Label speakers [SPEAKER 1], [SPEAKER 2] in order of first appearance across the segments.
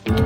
[SPEAKER 1] Okay,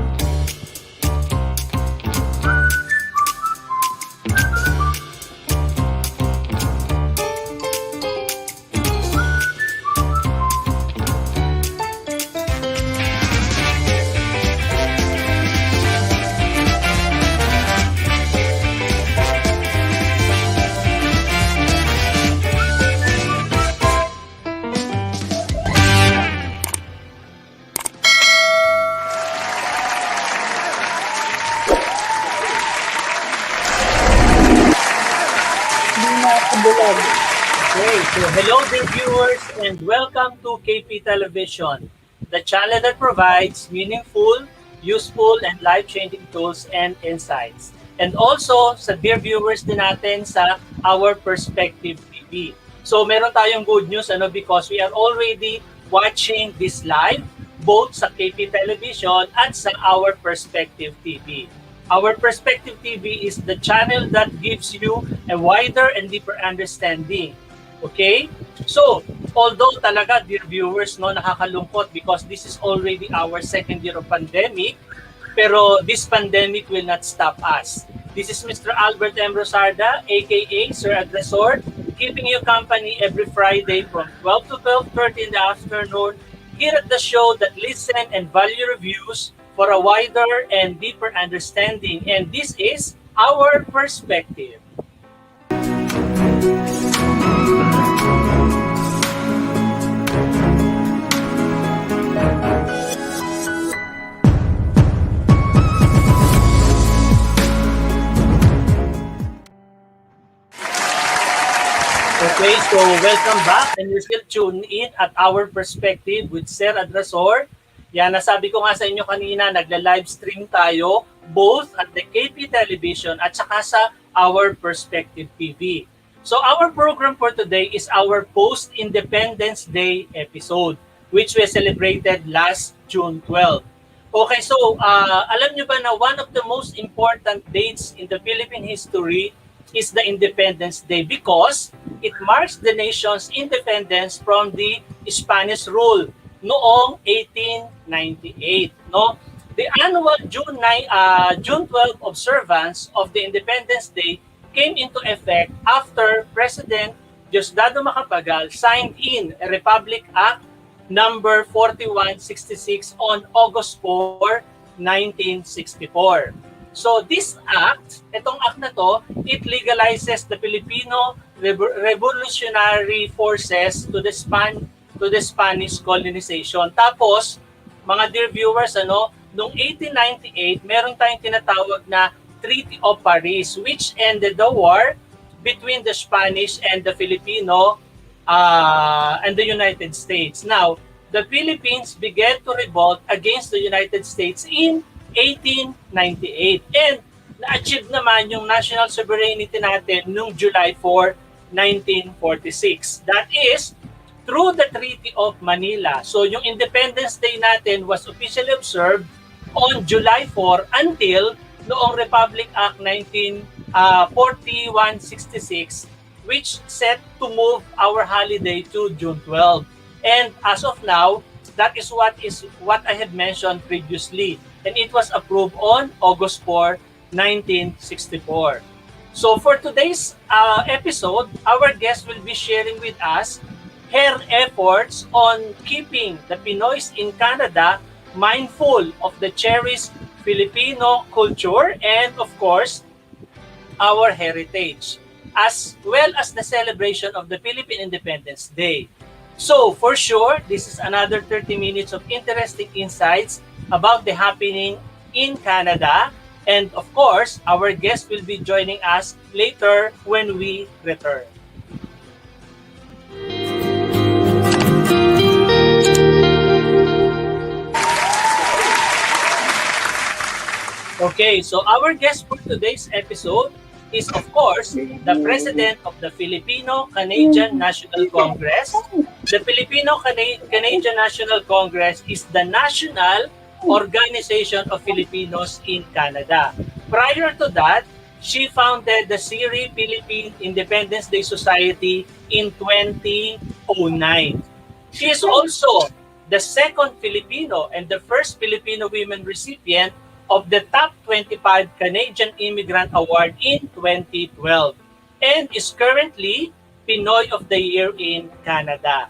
[SPEAKER 1] so hello dear viewers and welcome to KP Television, the channel that provides meaningful, useful, and life-changing tools and insights. And also sa dear viewers din natin sa Our Perspective TV. So meron tayong good news because we are already watching this live both sa KP Television at sa Our Perspective TV. Our Perspective TV is the channel that gives you a wider and deeper understanding. Okay? So, although talaga, dear viewers, nakakalungkot because this is already our second year of pandemic, pero this pandemic will not stop us. This is Mr. Albert M. Rosarda, aka Sir Adrasor, keeping you company every Friday from 12 to 12:30 in the afternoon here at the show that listen and value reviews for a wider and deeper understanding. And this is Our Perspective. Okay, so welcome back and you're still tuned in at Our Perspective with Sir Adrasor. Yan, nasabi ko nga sa inyo kanina, nagla-live stream tayo both at the KP Television at saka sa Our Perspective TV. So our program for today is our Post-Independence Day episode, which we celebrated last June 12. Okay, so alam nyo ba na one of the most important dates in the Philippine history is the Independence Day because it marks the nation's independence from the Spanish rule noong 1898, no? The annual June 12 observance of the Independence Day came into effect after President Diosdado Macapagal signed in a Republic Act number 4166 on August 4, 1964. So this act, itong act na to, it legalizes the Filipino revolutionary forces to the Spanish colonization. Tapos, mga dear viewers, noong 1898, meron tayong tinatawag na Treaty of Paris, which ended the war between the Spanish and the Filipino and the United States. Now, the Philippines began to revolt against the United States in 1898. And na-achieve naman yung national sovereignty natin noong July 4, 1946. That is, through the Treaty of Manila. So yung Independence Day natin was officially observed on July 4 until noong Republic Act 4166, which set to move our holiday to June 12. And as of now, that is what I had mentioned previously. And it was approved on August 4, 1964. So for today's episode, our guest will be sharing with us her efforts on keeping the Pinoys in Canada mindful of the cherished Filipino culture and, of course, our heritage, as well as the celebration of the Philippine Independence Day. So, for sure, this is another 30 minutes of interesting insights about the happening in Canada. And, of course, our guest will be joining us later when we return. Okay, so our guest for today's episode is, of course, the President of the Filipino-Canadian National Congress. The Filipino-Canadian National Congress is the national organization of Filipinos in Canada. Prior to that, she founded the SIRI Philippine Independence Day Society in 2009. She is also the second Filipino and the first Filipino women recipient of the Top 25 Canadian Immigrant Award in 2012 and is currently Pinoy of the Year in Canada.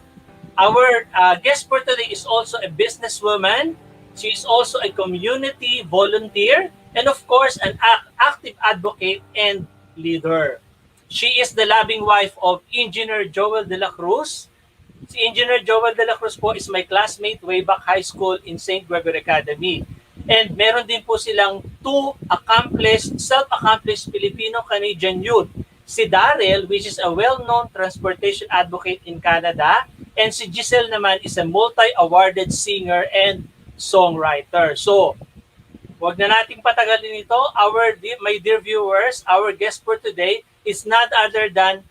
[SPEAKER 1] Our guest for today is also a businesswoman. She is also a community volunteer and of course an active advocate and leader. She is the loving wife of Engineer Joel De La Cruz. Si Engineer Joel De La Cruz po is my classmate way back high school in St. Gregory Academy. And meron din po silang two self-accomplished Filipino-Canadian youth. Si Daryl, which is a well-known transportation advocate in Canada, and si Giselle naman is a multi-awarded singer and songwriter. So, wag na nating patagalin ito. My dear viewers, our guest for today is not other than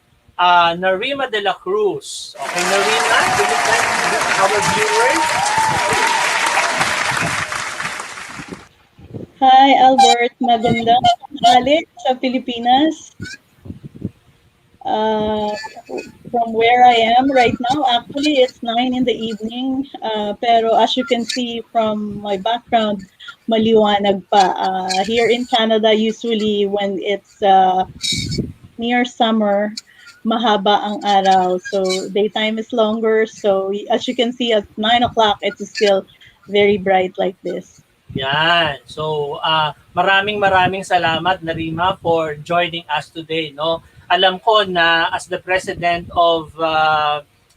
[SPEAKER 1] Narima Dela Cruz. Okay, Narima, give it back to our viewers.
[SPEAKER 2] Hi, Albert. Magandang tanghali sa Pilipinas. From where I am right now, actually it's 9 in the evening. Pero as you can see from my background, maliwanag pa. Here in Canada, usually when it's near summer, mahaba ang araw. So daytime is longer. So as you can see, at 9 o'clock, it's still very bright like this.
[SPEAKER 1] Yan. So, maraming salamat, Narima, for joining us today. No? Alam ko na as the president of,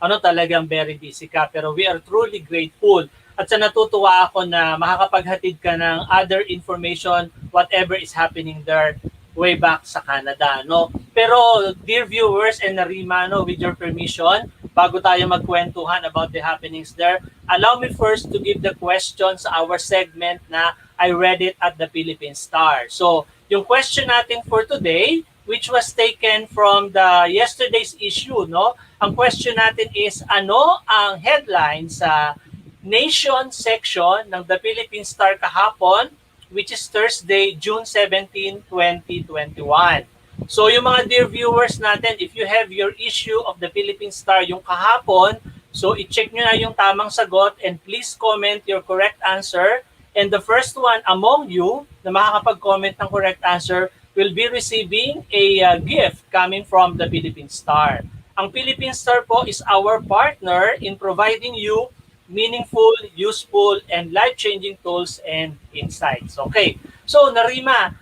[SPEAKER 1] talagang very busy ka, pero we are truly grateful. At sa natutuwa ako na makakapaghatid ka ng other information, whatever is happening there way back sa Canada. No? Pero, dear viewers and Narima, no, with your permission, bago tayo magkwentuhan about the happenings there, allow me first to give the questions sa our segment na I read it at the Philippine Star. So, yung question natin for today, which was taken from the yesterday's issue, no? Ang question natin is, ano ang headline sa Nation section ng the Philippine Star kahapon, which is Thursday, June 17, 2021. So yung mga dear viewers natin, if you have your issue of the Philippine Star yung kahapon, so i-check nyo na yung tamang sagot and please comment your correct answer. And the first one among you na makakapag-comment ng correct answer will be receiving a gift coming from the Philippine Star. Ang Philippine Star po is our partner in providing you meaningful, useful, and life-changing tools and insights. Okay, so Narima,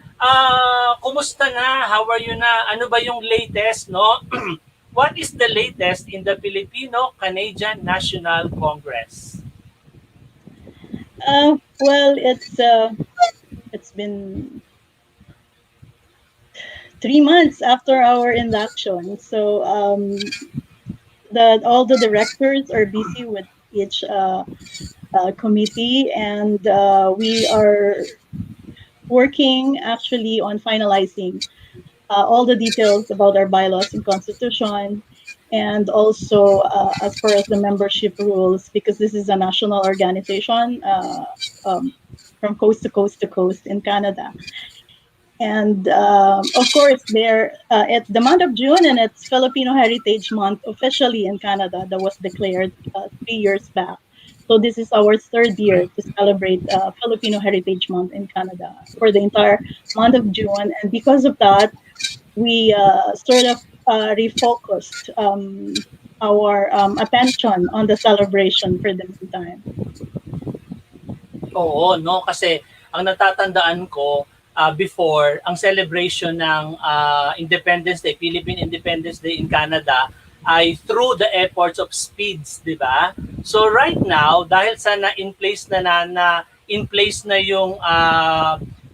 [SPEAKER 1] kumusta na? How are you na? Ano ba yung latest, no? What is the latest in the Filipino Canadian National Congress?
[SPEAKER 2] Well, it's been 3 months after our induction, so all the directors are busy with each committee, and we are working actually on finalizing all the details about our bylaws and constitution, and also as far as the membership rules, because this is a national organization from coast to coast to coast in Canada. And of course, it's the month of June, and it's Filipino Heritage Month officially in Canada. That was declared 3 years back. So this is our 3rd year to celebrate Filipino Heritage Month in Canada for the entire month of June. And because of that, we sort of refocused our attention on the celebration for the meantime.
[SPEAKER 1] Oo, no? Kasi ang natatandaan ko, before, ang celebration ng Independence Day, Philippine Independence Day in Canada, ay through the efforts of speeds, di ba? So right now, dahil sa in place na yung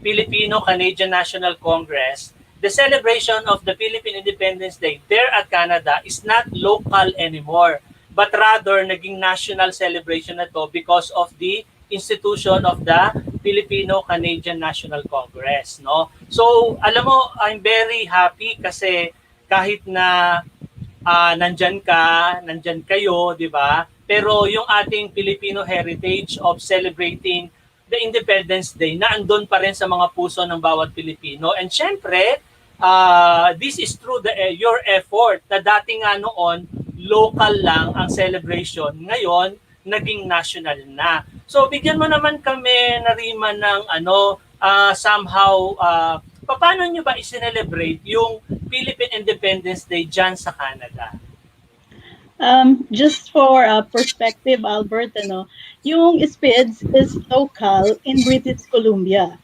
[SPEAKER 1] Filipino Canadian National Congress, the celebration of the Philippine Independence Day there at Canada is not local anymore, but rather naging national celebration na to because of the institution of the Filipino Canadian National Congress, no? So, alam mo, I'm very happy kasi kahit na nandyan kayo, di ba? Pero yung ating Filipino heritage of celebrating the Independence Day, naandun pa rin sa mga puso ng bawat Pilipino. And syempre, this is through your effort na dati nga noon, local lang ang celebration. Ngayon, naging national na. So bigyan mo naman kami, Narima, ng somehow, paano nyo ba i-celebrate yung Philippine Independence Day dyan sa Canada?
[SPEAKER 2] Just for perspective, Albert, yung SPIDS is local in British Columbia.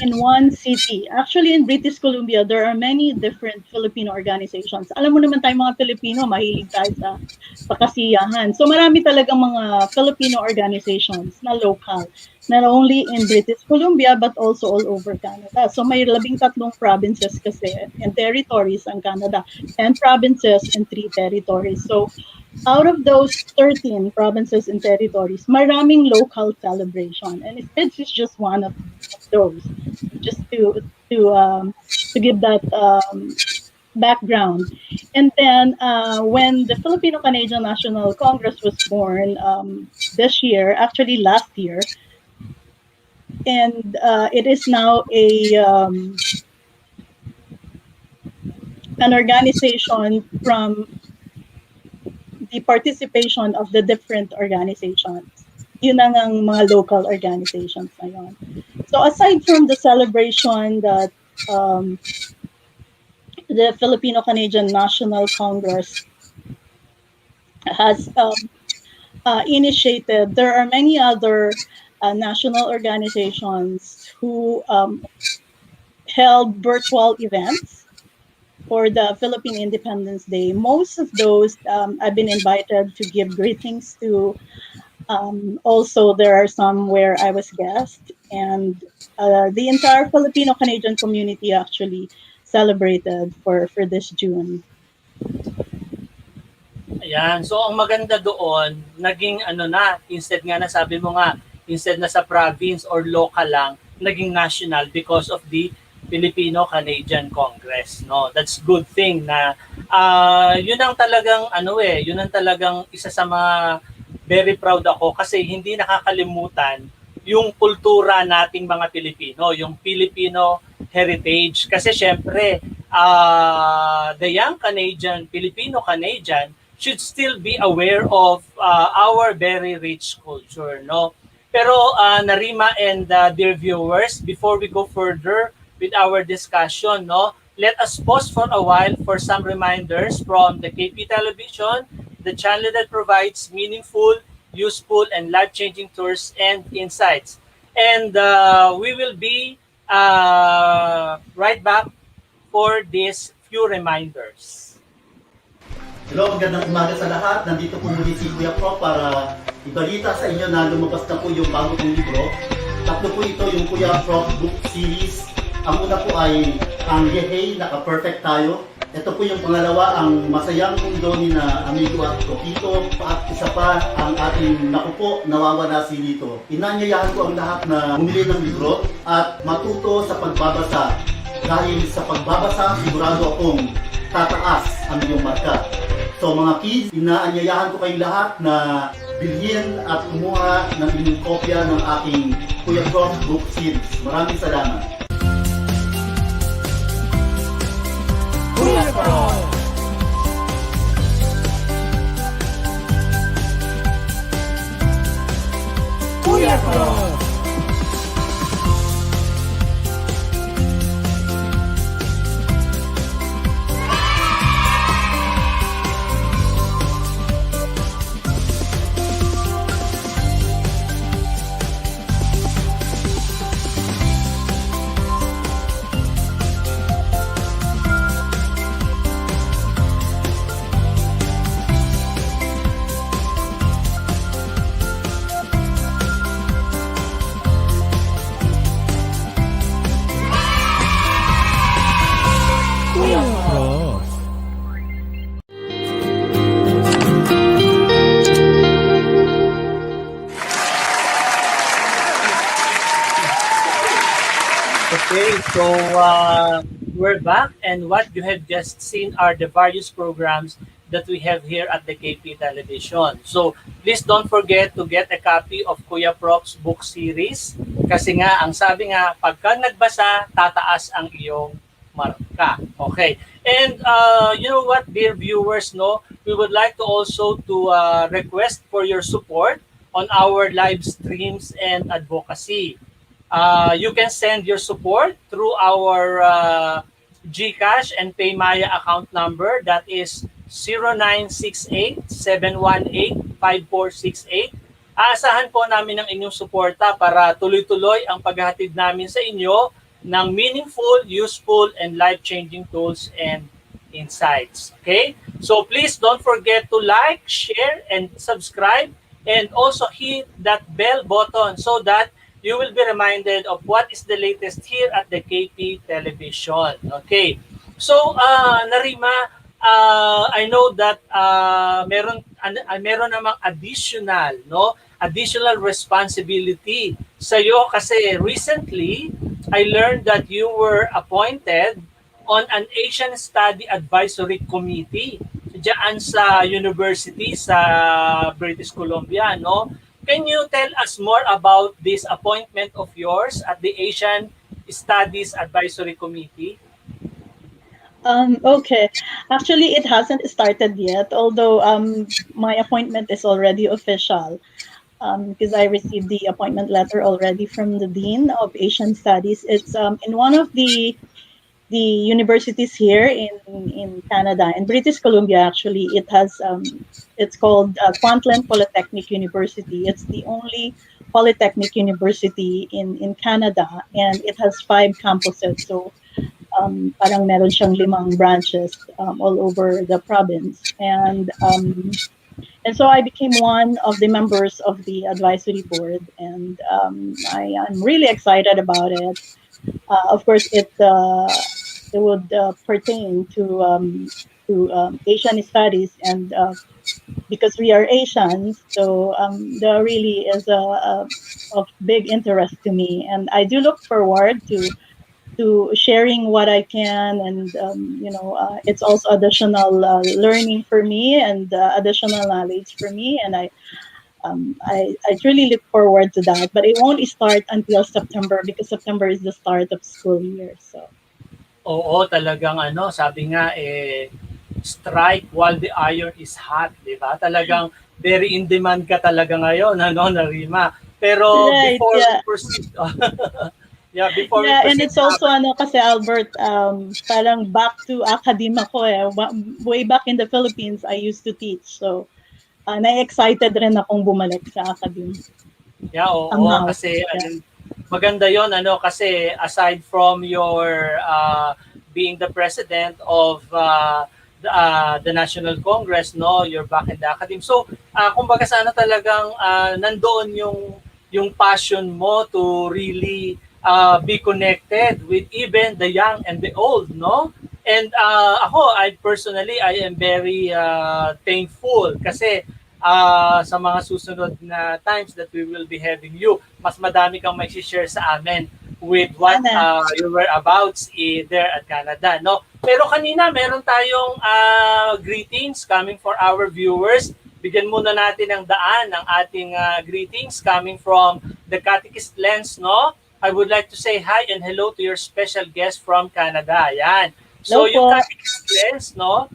[SPEAKER 2] In one city. Actually, in British Columbia, there are many different Filipino organizations. Alam mo naman tayo mga Filipino, mahilig tayo sa kasiyahan. So marami talagang mga Filipino organizations na local, not only in British Columbia but also all over Canada. So may 13 provinces kasi and territories ang Canada, 10 provinces and 3 territories. So out of those 13 provinces and territories, maraming local celebration, and it's just one of those. Just to give that background, and then when the Filipino Canadian National Congress was born this year, actually last year, and it is now an organization from the participation of the different organizations. Yun ang mga local organizations na yun. So aside from the celebration that the Filipino Canadian National Congress has initiated, there are many other national organizations who held virtual events for the Philippine Independence Day. Most of those I've been invited to give greetings to. Also, there are some where I was guest, and the entire Filipino Canadian community actually celebrated for this June.
[SPEAKER 1] Ayan. So, ang maganda doon, naging instead nga na sabi mo nga, instead na sa province or local lang, naging national because of the Filipino Canadian Congress, no? That's good thing na yun ang talagang yun ang talagang isa sa mga very proud ako kasi hindi nakakalimutan yung kultura nating mga Pilipino, yung Filipino heritage. Kasi syempre, the young Canadian, Filipino Canadian should still be aware of our very rich culture, no? Pero Narima and dear viewers, before we go further with our discussion, no, let us pause for a while for some reminders from the KP Television, the channel that provides meaningful, useful, and life-changing tours and insights. And we will be right back for these few reminders.
[SPEAKER 3] Hello, magandang umaga sa lahat. Nandito po muli si Kuya Pro para ibalita sa inyo na lumabas na po yung bago kong libro. Tatlo po ito yung Kuya Pro book series. Ang una po ay ang Yehey, Naka-Perfect Tayo. Ito po yung pangalawa, ang Masayang Mundo ni na Amigo at Topito. At isa pa, ang ating Naku po, Nawawala si Lito. Inanyayahan ko ang lahat na bumili ng libro at matuto sa pagbabasa. Dahil sa pagbabasa, sigurado akong tataas ang iyong marka. So mga kids, inaanyayahan ko kayong lahat na bilhin at kumuha ng inyong kopya ng aking Kuya Prof book series. Maraming salamat.
[SPEAKER 4] Kuya Prof! Kuya Prof!
[SPEAKER 1] Okay, so we're back, and what you have just seen are the various programs that we have here at the KP Television. So please don't forget to get a copy of Kuya Prof's book series kasi nga, ang sabi nga, pagka nagbasa, tataas ang iyong marka. Okay. And you know what, dear viewers, no, we would like to also to request for your support on our live streams and advocacy. You can send your support through our GCash and PayMaya account number, that is 0968-718-5468. Aasahan po namin ang inyong suporta para tuloy-tuloy ang paghahatid namin sa inyo ng meaningful, useful, and life-changing tools and insights. Okay? So please don't forget to like, share, and subscribe, and also hit that bell button so that you will be reminded of what is the latest here at the KP Television. Okay. So, Narima, I know that meron namang additional, no? Additional responsibility sa iyo kasi recently I learned that you were appointed on an Asian Study Advisory Committee diyan sa university sa British Columbia, no? Can you tell us more about this appointment of yours at the Asian Studies Advisory Committee?
[SPEAKER 2] Okay. Actually, it hasn't started yet, although my appointment is already official because I received the appointment letter already from the Dean of Asian Studies. It's in one of the universities here in Canada, in British Columbia. Actually, it has it's called Kwantlen Polytechnic University. It's the only polytechnic university in Canada, and it has 5 campuses. So parang meron siyang 5 branches all over the province, and so I became one of the members of the advisory board, and I am really excited about it. Of course, it would pertain to Asian studies, and because we are Asians, so there really is of big interest to me, and I do look forward to sharing what I can, and it's also additional learning for me, and additional knowledge for me, and I truly look forward to that. But it won't start until September because September is the start of school year. So.
[SPEAKER 1] Oo, talagang sabi nga strike while the iron is hot, 'di ba? Talagang very in demand ka talaga ngayon, Narima. Pero
[SPEAKER 2] right,
[SPEAKER 1] before
[SPEAKER 2] yeah.
[SPEAKER 1] we proceed, before we
[SPEAKER 2] Yeah, and
[SPEAKER 1] proceed,
[SPEAKER 2] it's also kasi Albert, parang back to academia ko eh. Way back in the Philippines, I used to teach. So, na-excited rin akong bumalik sa academia.
[SPEAKER 1] yeah, oo,
[SPEAKER 2] Somehow.
[SPEAKER 1] kasi
[SPEAKER 2] Yeah.
[SPEAKER 1] maganda 'yon kasi aside from your being the president of the National Congress, no, you're back in the academy. So, kumbaga sana talagang nandoon yung passion mo to really be connected with even the young and the old, no? And I am very thankful kasi sa mga susunod na times that we will be having you, mas madami kang may share sa amin with what you were about there at Canada, no? Pero kanina meron tayong greetings coming for our viewers. Bigyan muna natin ng daan ng ating greetings coming from the Catechist Lens, no? I would like to say hi and hello to your special guest from Canada. Yan. So
[SPEAKER 2] Hello
[SPEAKER 1] yung
[SPEAKER 2] po.
[SPEAKER 1] Catechist Lens, no?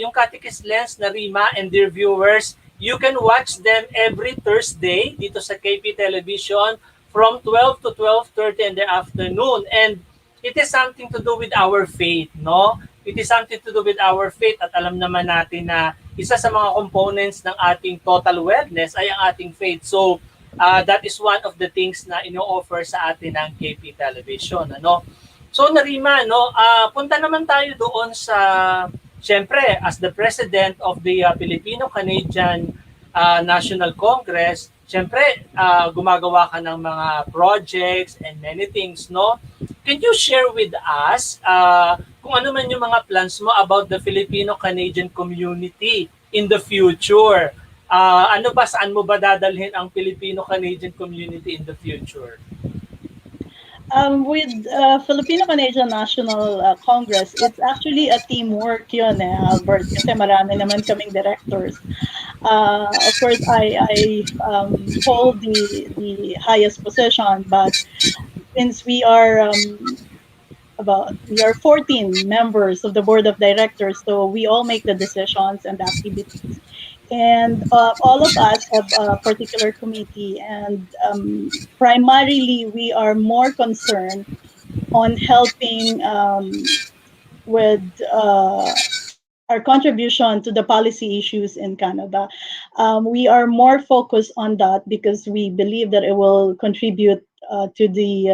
[SPEAKER 1] Yung Catechist Lens na Rima and dear viewers, you can watch them every Thursday dito sa KP Television from 12 to 12:30 in the afternoon. And it is something to do with our faith, no? It is something to do with our faith, at alam naman natin na isa sa mga components ng ating total wellness ay ang ating faith. So, that is one of the things na ino-offer sa atin ng KP Television, ano? So, Narima, no, punta naman tayo doon sa, siyempre, as the president of the Filipino Canadian National Congress, siyempre, gumagawa ka ng mga projects and many things, no? Can you share with us kung ano man yung mga plans mo about the Filipino-Canadian community in the future? Ano ba, saan mo ba dadalhin ang Filipino-Canadian community in the future?
[SPEAKER 2] With Filipino Canadian National Congress, it's actually a teamwork yun Albert, kasi marami naman kaming directors. Of course, I hold the highest position, but since we are we are 14 members of the board of directors, so we all make the decisions and activities. And all of us have a particular committee, and primarily we are more concerned on helping with our contribution to the policy issues in Canada. We are more focused on that because we believe that it will contribute to the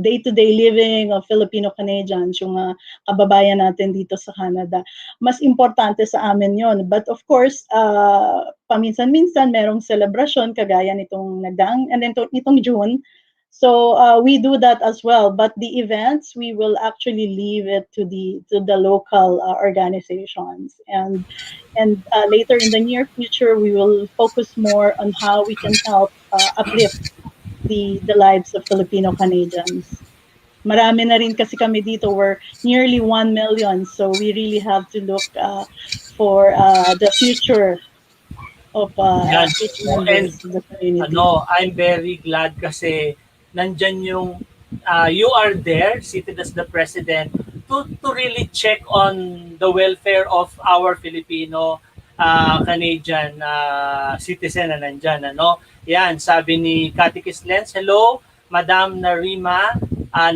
[SPEAKER 2] day-to-day living of Filipino Canadians, yung kababayan natin dito sa Canada. Mas importante sa amin yon. But of course, paminsan-minsan merong celebration kagaya nitong nagdaang and then nitong June. So we do that as well, but the events we will actually leave it to the local organizations, and later in the near future we will focus more on how we can help uplift the lives of Filipino Canadians. Marami na rin kasi kami dito. We're nearly 1 million, so we really have to look for the future of
[SPEAKER 1] Yan.
[SPEAKER 2] each
[SPEAKER 1] And
[SPEAKER 2] members of the community.
[SPEAKER 1] I'm very glad kasi nandyan yung you are there, seated as the president, to really check on the welfare of our Filipino Canadian citizen na nandyan. Yan, sabi ni Katikis Lens, hello, Madam Narima,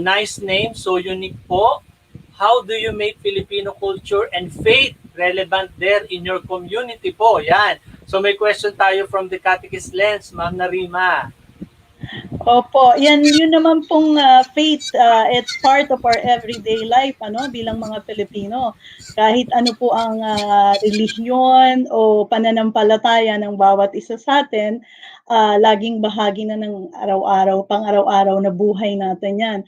[SPEAKER 1] nice name, so unique po. How do you make Filipino culture and faith relevant there in your community po? Yan. So may question tayo from the Catechist Lens, Ma'am Narima.
[SPEAKER 2] Opo, yun naman pong faith, it's part of our everyday life bilang mga Pilipino. Kahit ano po ang relihiyon o pananampalataya ng bawat isa sa atin, laging bahagi na ng pang-araw-araw na buhay natin yan.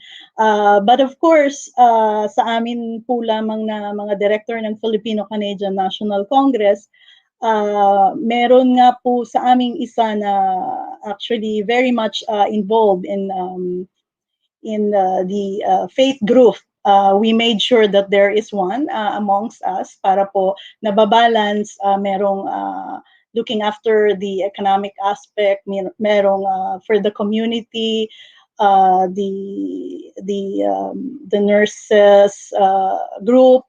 [SPEAKER 2] But of course, sa amin po lamang na mga director ng Filipino Canadian National Congress, meron nga po sa aming isa na actually very much involved in the faith group. We made sure that there is one amongst us para po nababalance, merong looking after the economic aspect, merong for the community, the nurses group.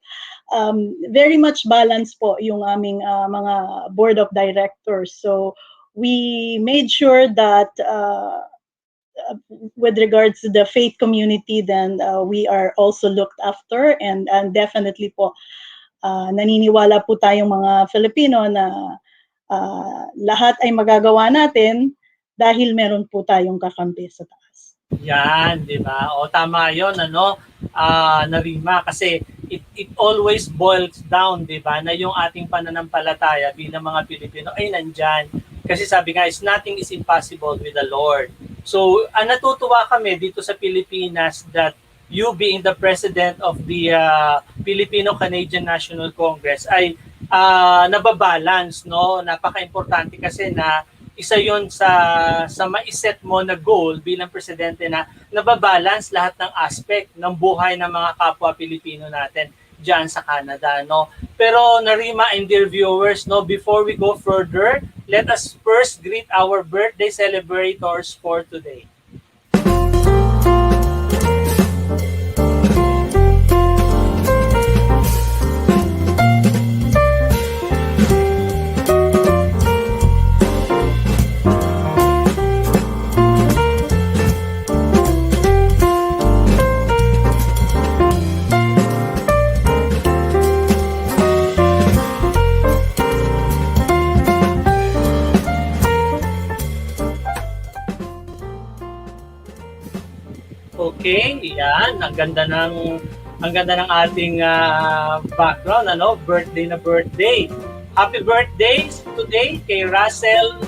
[SPEAKER 2] Very much balanced po yung aming mga board of directors. So we made sure that with regards to the faith community, then we are also looked after, and definitely po naniniwala po tayong mga Filipino na lahat ay magagawa natin dahil meron po tayong kakampi sa taas.
[SPEAKER 1] Yan, di ba? O tama 'yon, Narima, kasi it always boils down, di ba, na yung ating pananampalataya bilang mga Pilipino ay nandyan. Kasi sabi nga, nothing is impossible with the Lord. So, natutuwa kami dito sa Pilipinas that you being the president of the Filipino Canadian National Congress ay nababalance, no? Napaka-importante kasi na isa yon sa maiset mo na goal bilang presidente na nababalance lahat ng aspect ng buhay ng mga kapwa Pilipino natin diyan sa Canada, no? Pero Narima and dear viewers, no, before we go further, let us first greet our birthday celebrators for today. Okay, yan. Ang ganda ng ating background, birthday. Happy birthday today kay Russell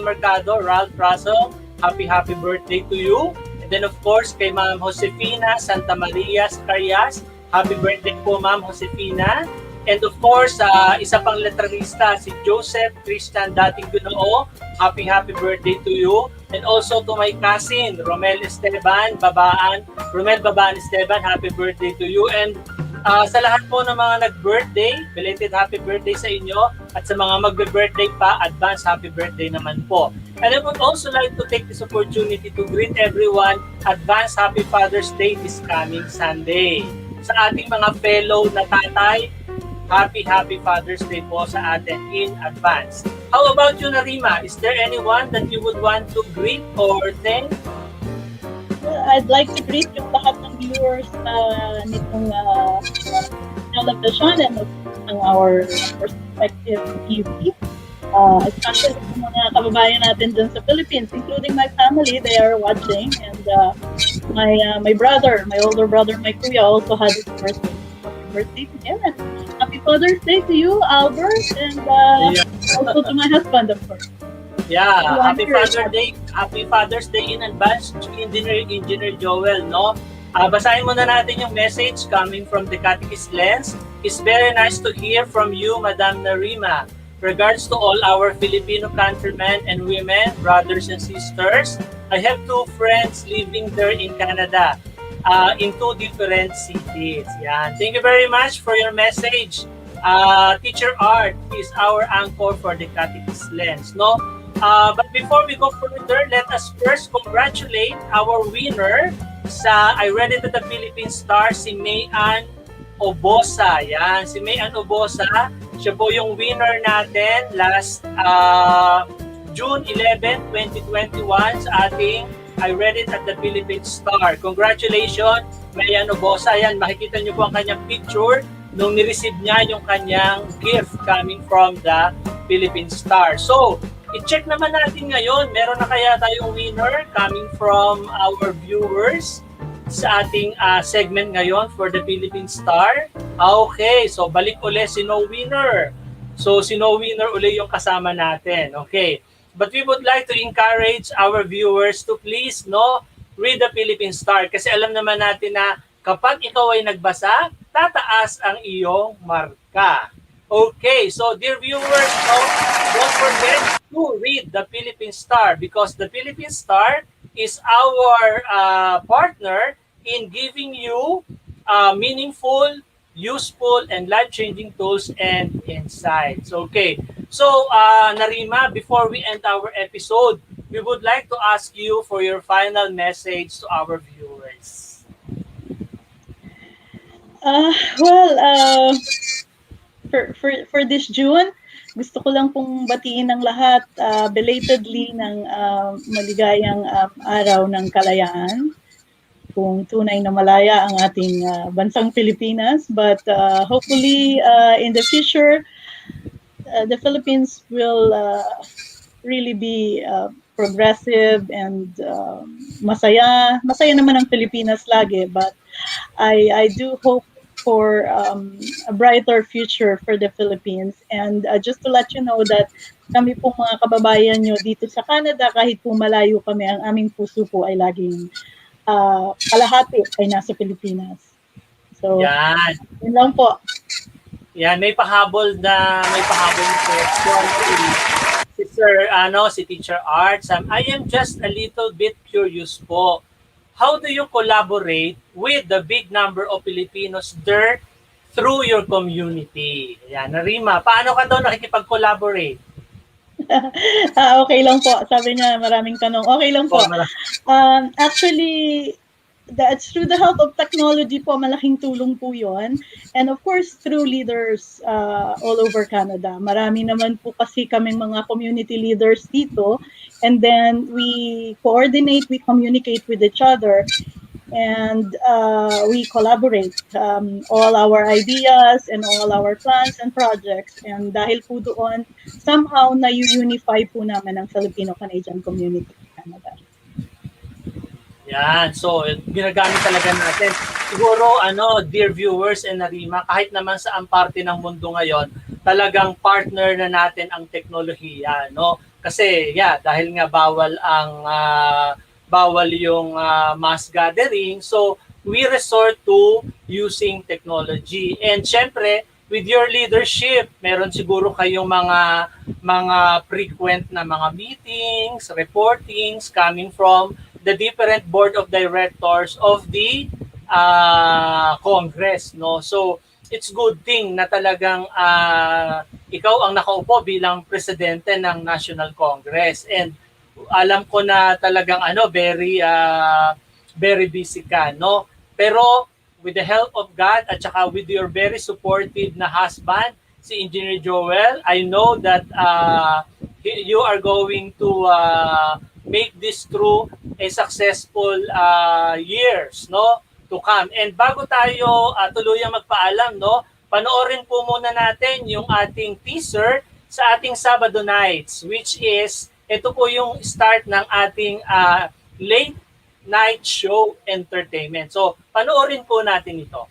[SPEAKER 1] Mercado, Ralph Russell. Happy birthday to you. And then of course kay Ma'am Josefina Santa Maria Carias. Happy birthday po Ma'am Josefina. And of course, isa pang letrarista, si Joseph Christian Dating Gunoo. Happy birthday to you. And also to my cousin, Romel Babaan Esteban, happy birthday to you. And sa lahat po ng mga nag-birthday, belated happy birthday sa inyo. At sa mga magbe-birthday pa, advance happy birthday naman po. And I would also like to take this opportunity to greet everyone advance Happy Father's Day this coming Sunday. Sa ating mga fellow na tatay, Happy Father's Day po sa atin in advance. How about you, Narima? Is there anyone that you would want to greet or thank?
[SPEAKER 2] I'd like to greet yung lahat ng viewers nitong television and ng our respective TV. Especially yung mga kababayan natin dun sa Philippines, including my family, they are watching. And my brother, my older brother, my kuya also had his birthday. Happy birthday to him. And happy Father's Day to you, Albert, and also to my husband, of course.
[SPEAKER 1] Yeah, Happy Father's Day in advance, Engineer Joel, no? Basahin muna natin yung message coming from the Catechist Lens. It's very nice to hear from you, Madam Narima. Regards to all our Filipino countrymen and women, brothers and sisters. I have 2 friends living there in Canada, in 2 different cities. Yan. Thank you very much for your message. Teacher Art is our anchor for the Catechist Lens, no? But before we go further, let us first congratulate our winner sa I Read It at the Philippine Star, si Mayan Obosa. Yan, si Mayan Obosa. Siya po yung winner natin last June 11, 2021 sa ating I Read It at the Philippine Star. Congratulations, Mayan Obosa. Yan, makikita niyo po ang kanyang picture nung nireceive niya yung kanyang gift coming from the Philippine Star. So, i-check naman natin ngayon, meron na kaya tayong winner coming from our viewers sa ating segment ngayon for the Philippine Star. Okay, so balik uli si No Winner. So si No Winner uli yung kasama natin. Okay, but we would like to encourage our viewers to please read the Philippine Star kasi alam naman natin na kapag ikaw ay nagbasa, tataas ang iyong marka. Okay, so dear viewers, don't forget to read the Philippine Star because the Philippine Star is our partner in giving you meaningful, useful, and life-changing tools and insights. Okay, so Narima, before we end our episode, we would like to ask you for your final message to our viewers.
[SPEAKER 2] For this June, gusto ko lang pong batiin ng lahat belatedly ng maligayang araw ng kalayaan. Kung tunay na malaya ang ating bansang Pilipinas. But hopefully in the future, the Philippines will really be progressive and masaya. Masaya naman ang Pilipinas lagi. But I do hope for a brighter future for the Philippines. And just to let you know that kami po mga kababayan nyo dito sa Canada, kahit po malayo kami, ang aming puso po ay laging kalahati ay nasa Pilipinas. So, yun lang po.
[SPEAKER 1] Yan, may pahabol na question si Sir, si Teacher Arts. I am just a little bit curious po. How do you collaborate with the big number of Filipinos there through your community? Yan, Narima, paano ka daw nakikipag-collaborate?
[SPEAKER 2] Okay lang po. Sabi niya, maraming tanong. Okay lang po. Actually, that's through the help of technology po, malaking tulong po yun. And of course, through leaders all over Canada. Marami naman po kasi kaming mga community leaders dito. And then we coordinate, we communicate with each other. And we collaborate all our ideas and all our plans and projects. And dahil po doon, somehow na-unify po namin ang Filipino-Canadian community in Canada.
[SPEAKER 1] Yan, so ginagamit talaga natin. Siguro, dear viewers and Narima, kahit naman sa ang parte ng mundo ngayon, talagang partner na natin ang teknolohiya, no? Kasi, dahil nga bawal yung mass gathering. So, we resort to using technology. And syempre, with your leadership, meron siguro kayong mga frequent na mga meetings, reportings coming from the different board of directors of the Congress, no? So, it's good thing na talagang ikaw ang nakaupo bilang presidente ng National Congress. And alam ko na talagang very busy ka, no? Pero with the help of God at saka with your very supportive na husband, si Engineer Joel, I know that you are going to make this through a successful years, no, to come. And bago tayo tuluyang magpaalam, no, panoorin po muna natin yung ating teaser sa ating Sabado nights, which is ito po yung start ng ating late night show entertainment. So, panoorin po natin ito.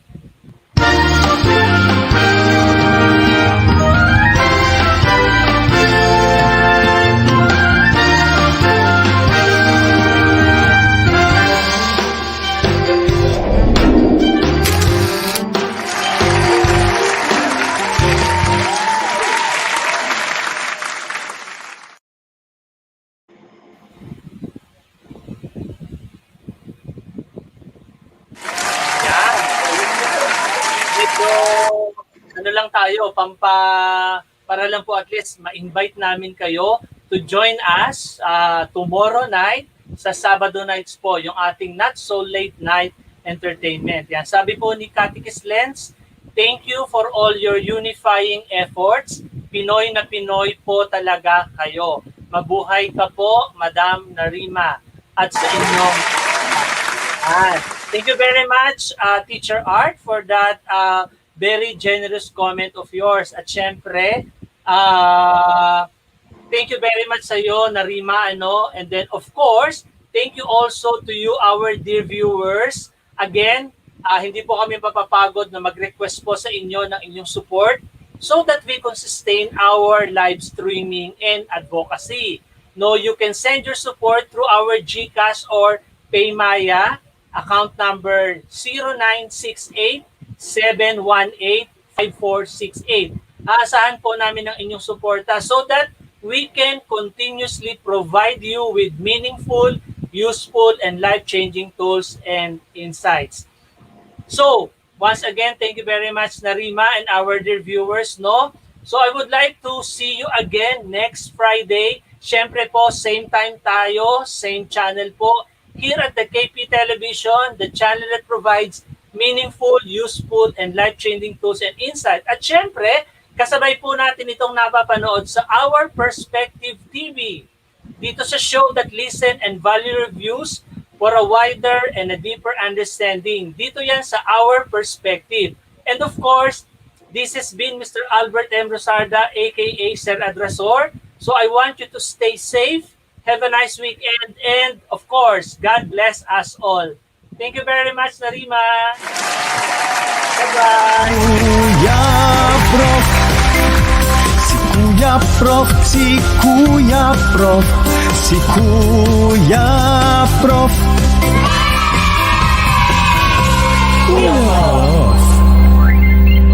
[SPEAKER 1] Lang tayo, para lang po at least ma-invite namin kayo to join us tomorrow night sa Sabado nights po, yung ating Not So Late Night Entertainment. Yan, sabi po ni Katikis Lens, thank you for all your unifying efforts. Pinoy na Pinoy po talaga kayo. Mabuhay ka po, Madam Narima. At sa inyong thank you very much, Teacher Art, for that very generous comment of yours. At syempre, thank you very much sa iyo, Narima, and then of course, thank you also to you, our dear viewers. Again, hindi po kami papapagod na mag-request po sa inyo ng inyong support so that we can sustain our live streaming and advocacy. No, you can send your support through our GCash or Paymaya account number 0968-718-5468. Aasahan po namin ang inyong suporta so that we can continuously provide you with meaningful, useful, and life-changing tools and insights. So, once again, thank you very much, Narima, and our dear viewers, no? So, I would like to see you again next Friday. Siyempre po, same time tayo, same channel po, here at the KP Television, the channel that provides meaningful, useful, and life-changing tools and insight. At syempre, kasabay po natin itong napapanood sa Our Perspective TV. Dito sa show that listen and value reviews for a wider and a deeper understanding. Dito yan sa Our Perspective. And of course, this has been Mr. Albert M. Rosarda, aka Sir Adrasor. So I want you to stay safe, have a nice weekend, and of course, God bless us all. Thank you very much, Narima. Bye-bye.
[SPEAKER 5] Kuya Prof, si Kuya Prof, si Kuya Prof.